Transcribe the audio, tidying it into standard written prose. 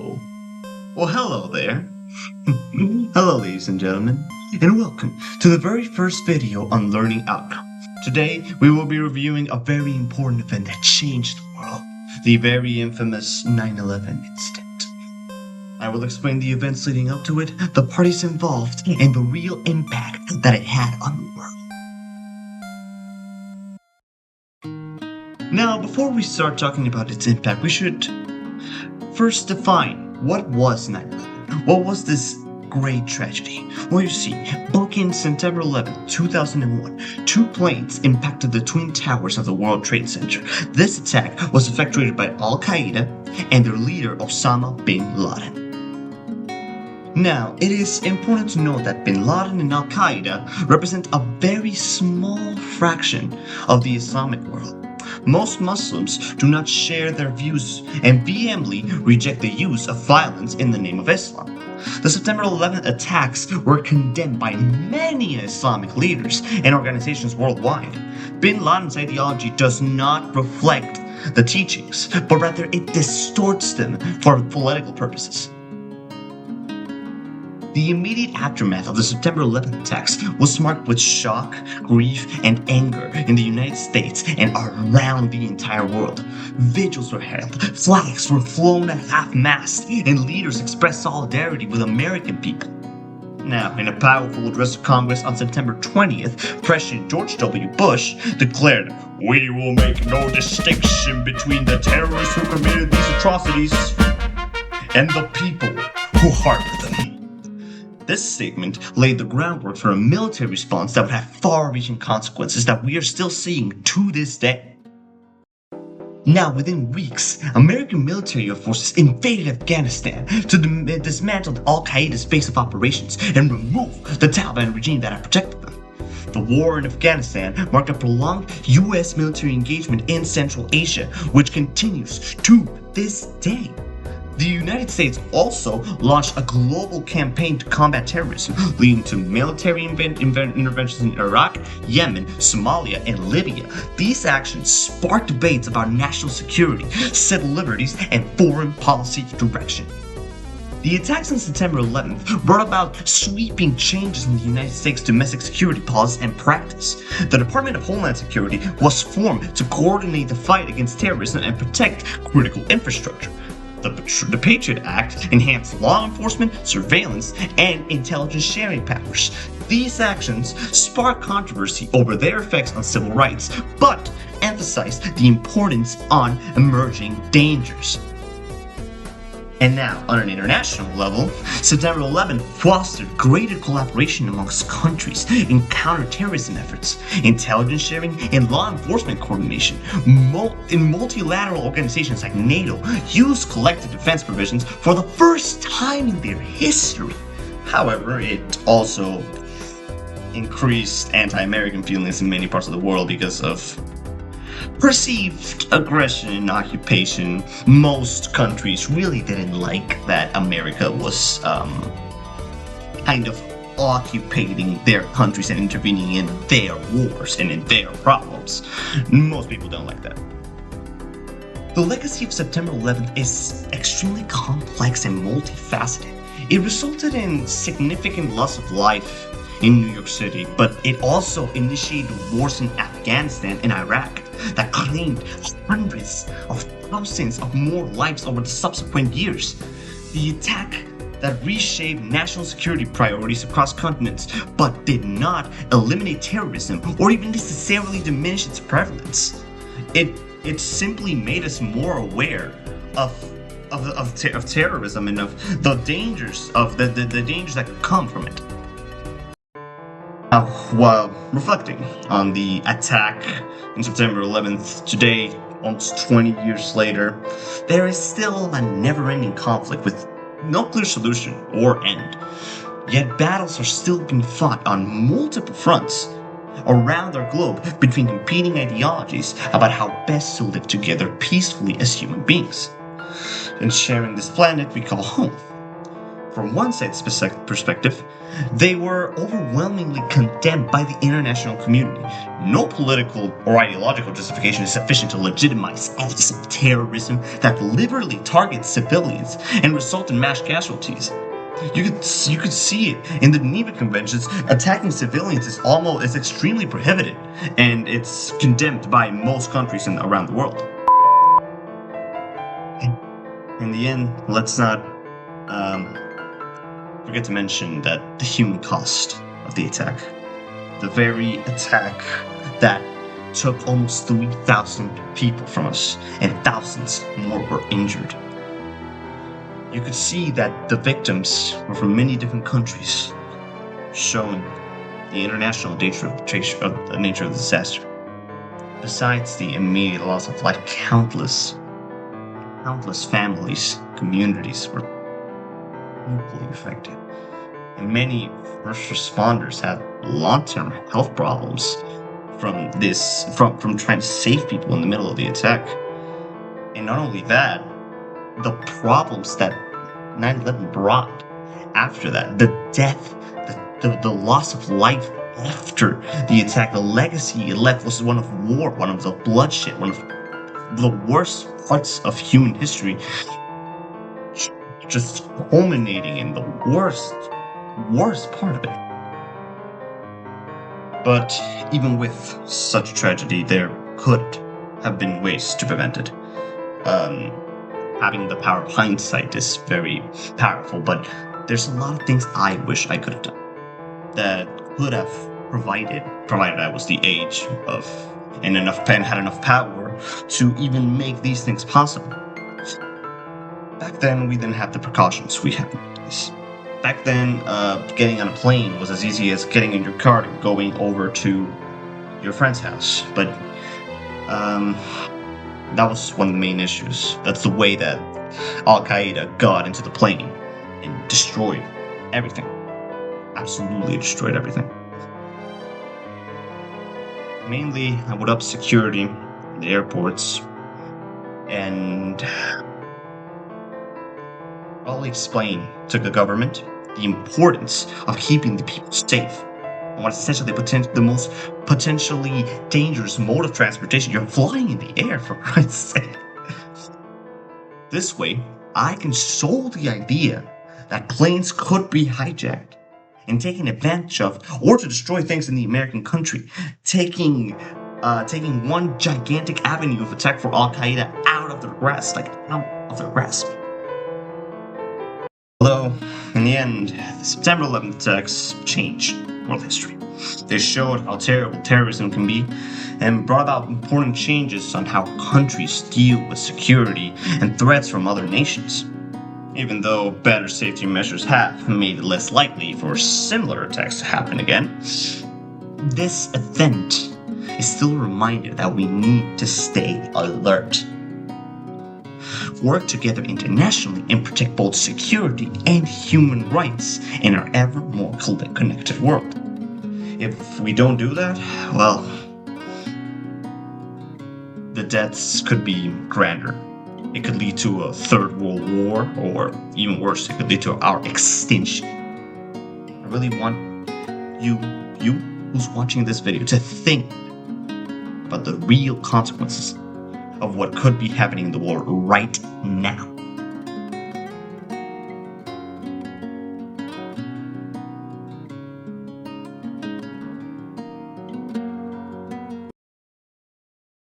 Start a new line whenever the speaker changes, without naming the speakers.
Well, hello there. Hello, ladies and gentlemen, and welcome to the very first video on learning outcome. Today, we will be reviewing a very important event that changed the world, the very infamous 9/11 incident. I will explain the events leading up to it, the parties involved, and the real impact that it had on the world. Now, before we start talking about its impact, we should first define what was 9/11. What was this great tragedy? Well, you see, back in September 11, 2001, two planes impacted the Twin Towers of the World Trade Center. This attack was effectuated by Al-Qaeda and their leader Osama bin Laden. Now, it is important to note that bin Laden and Al-Qaeda represent a very small fraction of the Islamic world. Most Muslims do not share their views and vehemently reject the use of violence in the name of Islam. The September 11th attacks were condemned by many Islamic leaders and organizations worldwide. Bin Laden's ideology does not reflect the teachings, but rather it distorts them for political purposes. The immediate aftermath of the September 11th attacks was marked with shock, grief, and anger in the United States and around the entire world. Vigils were held, flags were flown at half-mast, and leaders expressed solidarity with American people. Now, in a powerful address to Congress on September 20th, President George W. Bush declared, "We will make no distinction between the terrorists who committed these atrocities and the people who harbored them." This statement laid the groundwork for a military response that would have far-reaching consequences that we are still seeing to this day. Now, within weeks, American military forces invaded Afghanistan to dismantle Al-Qaeda's base of operations and remove the Taliban regime that had protected them. The war in Afghanistan marked a prolonged U.S. military engagement in Central Asia, which continues to this day. The United States also launched a global campaign to combat terrorism, leading to military interventions in Iraq, Yemen, Somalia, and Libya. These actions sparked debates about national security, civil liberties, and foreign policy direction. The attacks on September 11th brought about sweeping changes in the United States domestic security policy and practice. The Department of Homeland Security was formed to coordinate the fight against terrorism and protect critical infrastructure. The Patriot Act enhanced law enforcement, surveillance, and intelligence sharing powers. These actions sparked controversy over their effects on civil rights, but emphasized the importance on emerging dangers. And now, on an international level, September 11th fostered greater collaboration amongst countries in counterterrorism efforts, intelligence sharing, and law enforcement coordination. Multilateral organizations like NATO used collective defense provisions for the first time in their history. However, it also increased anti-American feelings in many parts of the world because of perceived aggression and occupation. Most countries really didn't like that America was kind of occupating their countries and intervening in their wars and in their problems. Most people don't like that. The legacy of September 11th is extremely complex and multifaceted. It resulted in significant loss of life in New York City, but it also initiated wars in Afghanistan and Iraq that claimed hundreds of thousands of more lives over the subsequent years. The attack that reshaped national security priorities across continents, but did not eliminate terrorism or even necessarily diminish its prevalence. It simply made us more aware of terrorism and of the dangers the dangers that could come from it. Now, while reflecting on the attack on September 11th, today, almost 20 years later, there is still a never-ending conflict with no clear solution or end. Yet battles are still being fought on multiple fronts around our globe between competing ideologies about how best to live together peacefully as human beings and sharing this planet we call home. From one side's perspective, they were overwhelmingly condemned by the international community. No political or ideological justification is sufficient to legitimize acts of terrorism that literally target civilians and result in mass casualties. You could see it in the Geneva Conventions. Attacking civilians is extremely prohibited, and it's condemned by most countries around the world. In the end, let's not forget to mention that the human cost of the attack. The very attack that took almost 3,000 people from us, and thousands more were injured. You could see that the victims were from many different countries, showing the international nature of the disaster. Besides the immediate loss of life, countless families, communities were equally affected. And many first responders had long-term health problems from trying to save people in the middle of the attack. And not only that, the problems that 9/11 brought after that, the death, the loss of life after the attack, the legacy it left was one of war, one of the bloodshed, one of the worst parts of human history, just culminating in the worst part of it. But even with such tragedy, there could have been ways to prevent it. Having the power of hindsight is very powerful, but there's a lot of things I wish I could have done that could have provided I was the age of and had enough power to even make these things possible. Back then, we didn't have the precautions we have nowadays. Back then, getting on a plane was as easy as getting in your car and going over to your friend's house. But that was one of the main issues. That's the way that Al-Qaeda got into the plane and destroyed everything. Absolutely destroyed everything. Mainly, I would up security in the airports and probably explain to the government the importance of keeping the people safe. And what essentially the most potentially dangerous mode of transportation. You're flying in the air, for Christ's sake. This way, I can sold the idea that planes could be hijacked and taken advantage of, or to destroy things in the American country, taking one gigantic avenue of attack for Al-Qaeda out of their grasp. Although, in the end, the September 11th attacks changed world history. They showed how terrible terrorism can be and brought about important changes on how countries deal with security and threats from other nations. Even though better safety measures have made it less likely for similar attacks to happen again, this event is still a reminder that we need to stay alert. Work together internationally and protect both security and human rights in our ever more connected world. If we don't do that, well, the deaths could be grander. It could lead to a third world war, or even worse, it could lead to our extinction. I really want you who's watching this video to think about the real consequences of what could be happening in the world right now.